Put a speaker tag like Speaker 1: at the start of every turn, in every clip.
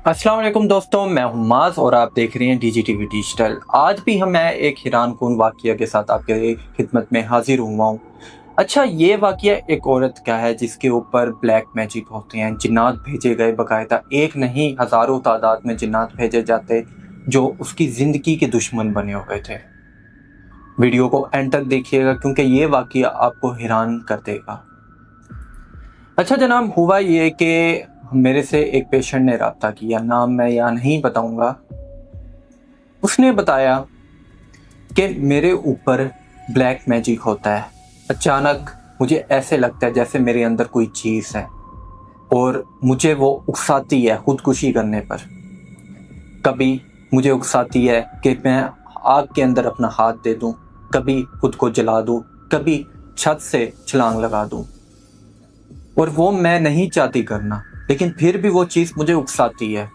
Speaker 1: अस्सलाम वालेकुम दोस्तों, मैं हूं माज और आप देख रहे हैं DGTV डिजिटल। आज भी मैं एक हैरान कुन वाक़या के साथ आपके खिदमत में हाजिर हुआ हूँ। अच्छा, ये वाक़या एक औरत का है जिसके ऊपर ब्लैक मैजिक होते हैं, जिन्नात भेजे गए, बाकायदा एक नहीं हज़ारों तादाद में जिन्नात भेजे जाते जो उसकी ज़िंदगी के दुश्मन बने हुए थे। वीडियो को एंड तक देखिएगा क्योंकि ये वाक़या आपको हैरान कर देगा। अच्छा जनाब, हुआ ये कि मेरे से एक पेशेंट ने रब्ता किया, नाम मैं यहाँ नहीं बताऊंगा। उसने बताया कि मेरे ऊपर ब्लैक मैजिक होता है। अचानक मुझे ऐसे लगता है जैसे मेरे अंदर कोई चीज़ है और मुझे वो उकसाती है खुदकुशी करने पर। कभी मुझे उकसाती है कि मैं आग के अंदर अपना हाथ दे दूं, कभी खुद को जला दूं, कभी छत से छलांग लगा दूं। और वो मैं नहीं चाहती करना, लेकिन फिर भी वो चीज़ मुझे उकसाती है।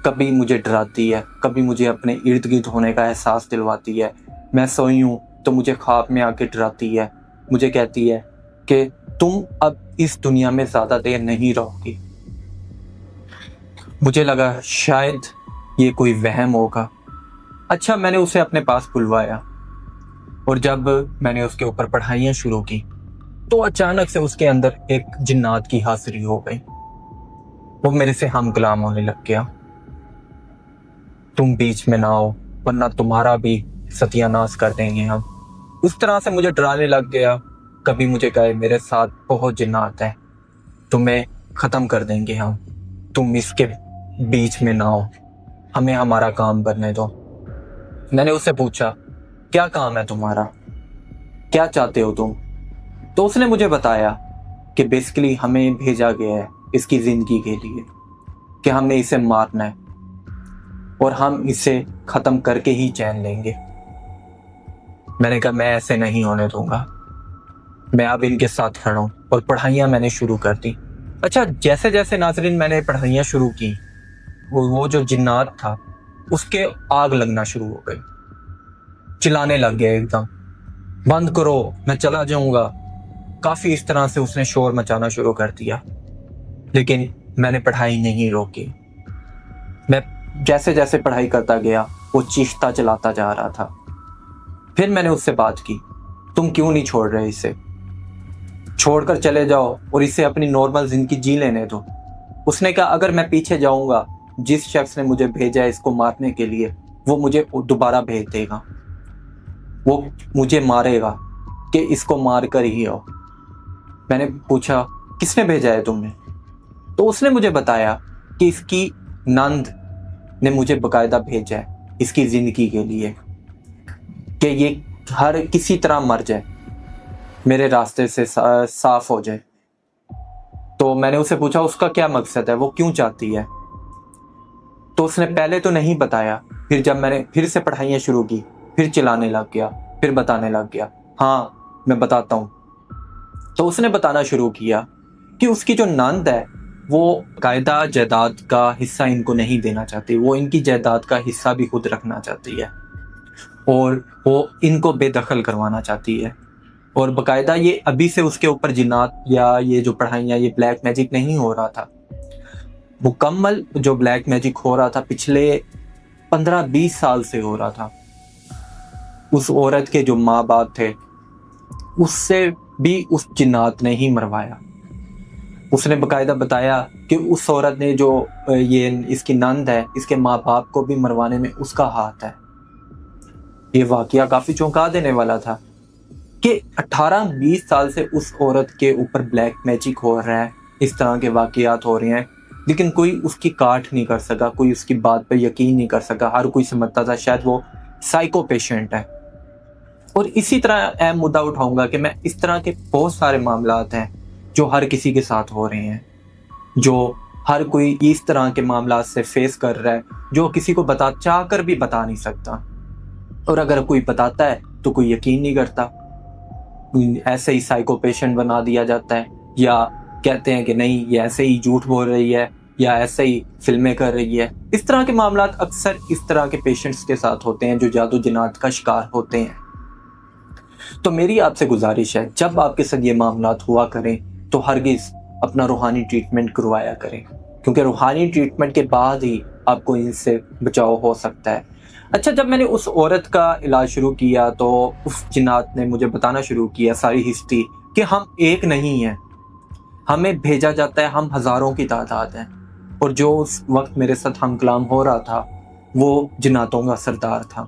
Speaker 1: कभी मुझे डराती है, कभी मुझे अपने इर्द गिर्द होने का एहसास दिलवाती है। मैं सोई हूँ तो मुझे ख्वाब में आके डराती है, मुझे कहती है कि तुम अब इस दुनिया में ज़्यादा देर नहीं रहोगी। मुझे लगा शायद ये कोई वहम होगा। अच्छा, मैंने उसे अपने पास बुलवाया और जब मैंने उसके ऊपर पढ़ाइयाँ शुरू की तो अचानक से उसके अंदर एक जिन्नात की हाजिरी हो गई। वो मेरे से हम कलाम होने लग गया। तुम बीच में ना आओ वरना तुम्हारा भी सत्यानाश कर देंगे हम। उस तरह से मुझे डराने लग गया। कभी मुझे कहे मेरे साथ बहुत जिन्नात है, तुम्हें ख़त्म कर देंगे हम, तुम इसके बीच में ना आओ, हमें हमारा काम करने दो। मैंने उससे पूछा क्या काम है तुम्हारा, क्या चाहते हो तुम? तो उसने मुझे बताया कि बेसिकली हमें भेजा गया है इसकी ज़िंदगी के लिए, कि हमने इसे मारना है और हम इसे ख़त्म करके ही चैन लेंगे। मैंने कहा मैं ऐसे नहीं होने दूंगा। मैं अब इनके साथ खड़ा हूँ और पढ़ाइयाँ मैंने शुरू कर दी। अच्छा, जैसे जैसे नाज़रीन मैंने पढ़ाइयाँ शुरू की, वो जो जिन्नात था उसके आग लगना शुरू हो गई। चिल्लाने लग गया एकदम, बंद करो मैं चला जाऊंगा। काफ़ी इस तरह से उसने शोर मचाना शुरू कर दिया, लेकिन मैंने पढ़ाई नहीं रोकी। मैं जैसे जैसे पढ़ाई करता गया वो चीखता चलाता जा रहा था। फिर मैंने उससे बात की, तुम क्यों नहीं छोड़ रहे इसे? छोड़कर चले जाओ और इसे अपनी नॉर्मल जिंदगी जी लेने दो। उसने कहा अगर मैं पीछे जाऊंगा, जिस शख्स ने मुझे भेजा है इसको मारने के लिए, वो मुझे दोबारा भेज देगा, वो मुझे मारेगा कि इसको मार कर ही आओ। मैंने पूछा किसने भेजा है तुमने? तो उसने मुझे बताया कि इसकी नंद ने मुझे बकायदा भेजा है इसकी ज़िंदगी के लिए, कि ये हर किसी तरह मर जाए, मेरे रास्ते से साफ हो जाए। तो मैंने उसे पूछा उसका क्या मकसद है, वो क्यों चाहती है? तो उसने पहले तो नहीं बताया, फिर जब मैंने फिर से पढ़ाइयाँ शुरू की फिर चिल्लाने लग गया, फिर बताने लग गया, हाँ मैं बताता हूँ। तो उसने बताना शुरू किया कि उसकी जो नंद है वो कायदा जायदाद का हिस्सा इनको नहीं देना चाहती, वो इनकी जायदाद का हिस्सा भी खुद रखना चाहती है और वो इनको बेदखल करवाना चाहती है। और बाकायदा ये अभी से उसके ऊपर जिन्नात या ये जो पढ़ाइयाँ, ये ब्लैक मैजिक नहीं हो रहा था, मुकम्मल जो ब्लैक मैजिक हो रहा था पिछले 15-20 साल से हो रहा था। उस औरत के जो माँ बाप थे उससे भी उस जिन्नात ने ही मरवाया। उसने बाकायदा बताया कि उस औरत ने जो ये इसकी नंद है, इसके माँ बाप को भी मरवाने में उसका हाथ है। ये वाकया काफ़ी चौंका देने वाला था कि 18-20 साल से उस औरत के ऊपर ब्लैक मैजिक हो रहा है, इस तरह के वाकयात हो रहे हैं, लेकिन कोई उसकी काट नहीं कर सका, कोई उसकी बात पर यकीन नहीं कर सका। हर कोई समझता था शायद वो साइको पेशेंट है। और इसी तरह अहम मुद्दा उठाऊंगा कि मैं इस तरह के बहुत सारे मामलात हैं जो हर किसी के साथ हो रहे हैं, जो हर कोई इस तरह के मामलात से फेस कर रहा है, जो किसी को चाह कर भी बता नहीं सकता। और अगर कोई बताता है तो कोई यकीन नहीं करता, ऐसे ही साइको पेशेंट बना दिया जाता है, या कहते हैं कि नहीं ये ऐसे ही झूठ बोल रही है या ऐसे ही फिल्में कर रही है। इस तरह के मामलात अक्सर इस तरह के पेशेंट्स के साथ होते हैं जो जादू जिन्नात का शिकार होते हैं। तो मेरी आपसे गुजारिश है, जब आपके साथ ये मामलात हुआ करें तो हरगिज़ अपना रूहानी ट्रीटमेंट करवाया करें, کیونکہ روحانی ٹریٹمنٹ کے بعد ہی آپ کو ان سے بچاؤ ہو سکتا ہے۔ اچھا، جب میں نے اس عورت کا علاج شروع کیا تو اس جنات نے مجھے بتانا شروع کیا ساری ہسٹری کہ ہم ایک نہیں ہیں، ہمیں بھیجا جاتا ہے، ہم ہزاروں کی تعداد ہیں، اور جو اس وقت میرے ساتھ ہم کلام ہو رہا تھا وہ جناتوں کا سردار تھا،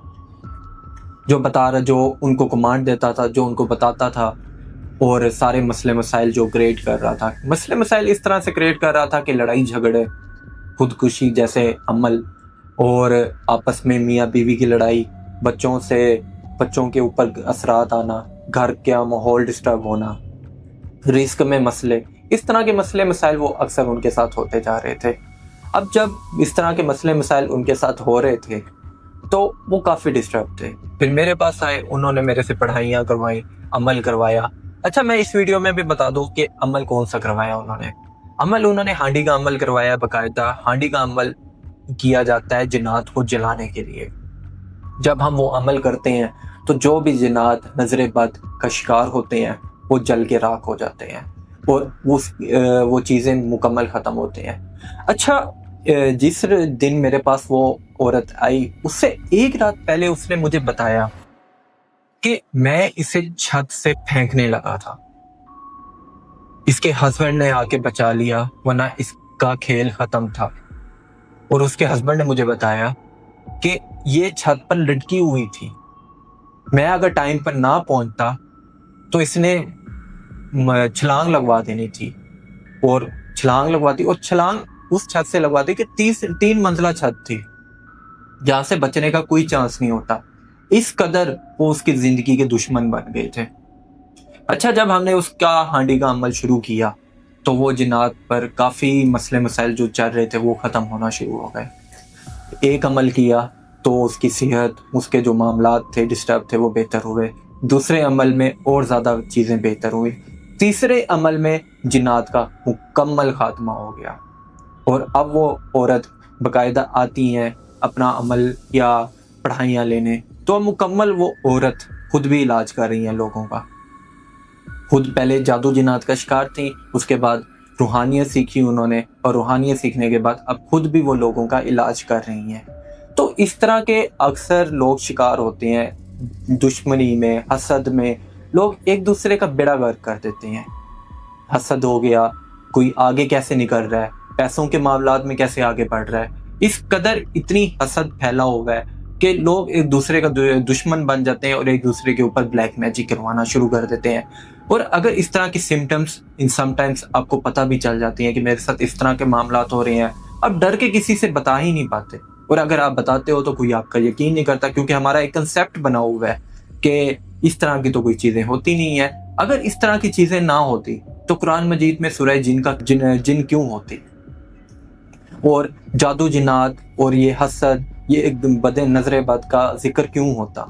Speaker 1: جو ان کو کمانڈ دیتا تھا، جو ان کو بتاتا تھا، اور سارے مسئلے مسائل جو کریٹ کر رہا تھا۔ مسئلے مسائل اس طرح سے کریٹ کر رہا تھا کہ لڑائی جھگڑے، خودکشی جیسے عمل، اور آپس میں میاں بیوی کی لڑائی، بچوں کے اوپر اثرات آنا، گھر کا ماحول ڈسٹرب ہونا، رزق میں مسئلے، اس طرح کے مسئلے مسائل وہ اکثر ان کے ساتھ ہوتے جا رہے تھے۔ اب جب اس طرح کے مسئلے مسائل ان کے ساتھ ہو رہے تھے تو وہ کافی ڈسٹرب تھے، پھر میرے پاس آئے، انہوں نے میرے سے پڑھائیاں کروائی، عمل کروایا۔ اچھا، میں اس ویڈیو میں بھی بتا دوں کہ عمل کون سا کروایا انہوں نے ہانڈی کا عمل کروایا۔ باقاعدہ ہانڈی کا عمل کیا جاتا ہے جنات کو جلانے کے لیے۔ جب ہم وہ عمل کرتے ہیں تو جو بھی جنات نظر بد کا شکار ہوتے ہیں وہ جل کے راکھ ہو جاتے ہیں، اور وہ چیزیں مکمل ختم ہوتے ہیں۔ اچھا، جس دن میرے پاس وہ عورت آئی، اس سے ایک رات پہلے اس نے مجھے بتایا کہ میں اسے چھت سے پھینکنے لگا تھا، اس کے ہسبینڈ نے آ کے بچا لیا، ورنہ اس کا کھیل ختم تھا۔ اور اس کے ہسبینڈ نے مجھے بتایا کہ یہ چھت پر لٹکی ہوئی تھی، میں اگر ٹائم پر نہ پہنچتا تو اس نے چھلانگ لگوا دینی تھی، اور چھلانگ اس چھت سے لگواتی کہ 3 منزلہ چھت تھی، جہاں سے بچنے کا کوئی چانس نہیں ہوتا۔ اس قدر وہ اس کی زندگی کے دشمن بن گئے تھے۔ اچھا، جب ہم نے اس کا ہانڈی کا عمل شروع کیا تو وہ جنات پر کافی مسئلے مسائل جو چل رہے تھے وہ ختم ہونا شروع ہو گئے۔ ایک عمل کیا تو اس کی صحت، اس کے جو معاملات تھے ڈسٹرب تھے وہ بہتر ہوئے، دوسرے عمل میں اور زیادہ چیزیں بہتر ہوئی، تیسرے عمل میں جنات کا مکمل خاتمہ ہو گیا۔ اور اب وہ عورت باقاعدہ آتی ہیں اپنا عمل یا پڑھائیاں لینے، تو مکمل وہ عورت خود بھی علاج کر رہی ہیں لوگوں کا۔ خود پہلے جادو جنات کا شکار تھی، اس کے بعد روحانیت سیکھی انہوں نے، اور روحانیت سیکھنے کے بعد اب خود بھی وہ لوگوں کا علاج کر رہی ہیں۔ تو اس طرح کے اکثر لوگ شکار ہوتے ہیں دشمنی میں، حسد میں، لوگ ایک دوسرے کا بیڑا غرق کر دیتے ہیں۔ حسد ہو گیا، کوئی آگے کیسے نکل رہا ہے، پیسوں کے معاملات میں کیسے آگے بڑھ رہا ہے، اس قدر اتنی حسد پھیلا ہوا ہے کہ لوگ ایک دوسرے کا دشمن بن جاتے ہیں اور ایک دوسرے کے اوپر بلیک میجک کروانا شروع کر دیتے ہیں۔ اور اگر اس طرح کی سمٹمز سم ٹائمز آپ کو پتہ بھی چل جاتی ہیں کہ میرے ساتھ اس طرح کے معاملات ہو رہے ہیں، اب ڈر کے کسی سے بتا ہی نہیں پاتے، اور اگر آپ بتاتے ہو تو کوئی آپ کا یقین نہیں کرتا، کیونکہ ہمارا ایک کنسیپٹ بنا ہوا ہے کہ اس طرح کی تو کوئی چیزیں ہوتی نہیں ہیں۔ اگر اس طرح کی چیزیں نہ ہوتی تو قرآن مجید میں سورہ جن کیوں ہوتی، اور جادو جنات اور یہ حسد، یہ ایک بد نظر بد کا ذکر کیوں ہوتا؟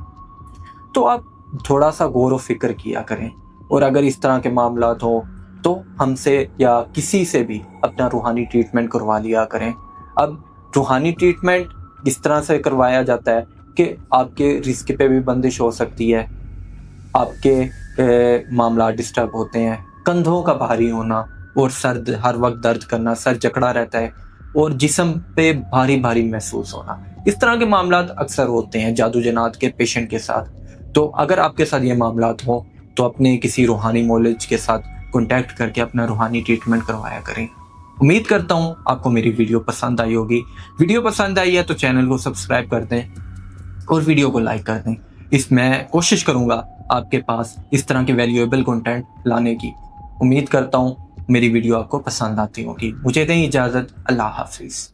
Speaker 1: تو آپ تھوڑا سا غور و فکر کیا کریں، اور اگر اس طرح کے معاملات ہوں تو ہم سے یا کسی سے بھی اپنا روحانی ٹریٹمنٹ کروا لیا کریں۔ اب روحانی ٹریٹمنٹ اس طرح سے کروایا جاتا ہے کہ آپ کے رزق پہ بھی بندش ہو سکتی ہے، آپ کے معاملات ڈسٹرب ہوتے ہیں، کندھوں کا بھاری ہونا، اور ہر وقت درد کرنا، سر جکڑا رہتا ہے، اور جسم پہ بھاری بھاری محسوس ہونا، اس طرح کے معاملات اکثر ہوتے ہیں جادو جنات کے پیشنٹ کے ساتھ۔ تو اگر آپ کے ساتھ یہ معاملات ہوں تو اپنے کسی روحانی معالج کے ساتھ کانٹیکٹ کر کے اپنا روحانی ٹریٹمنٹ کروایا کریں۔ امید کرتا ہوں آپ کو میری ویڈیو پسند آئی ہوگی۔ ویڈیو پسند آئی ہے تو چینل کو سبسکرائب کر دیں اور ویڈیو کو لائک کر دیں۔ میں کوشش کروں گا آپ کے پاس اس طرح کے ویلیویبل کنٹینٹ لانے کی۔ امید کرتا ہوں میری ویڈیو آپ کو پسند آتی ہوگی۔ مجھے دیں اجازت، اللہ حافظ۔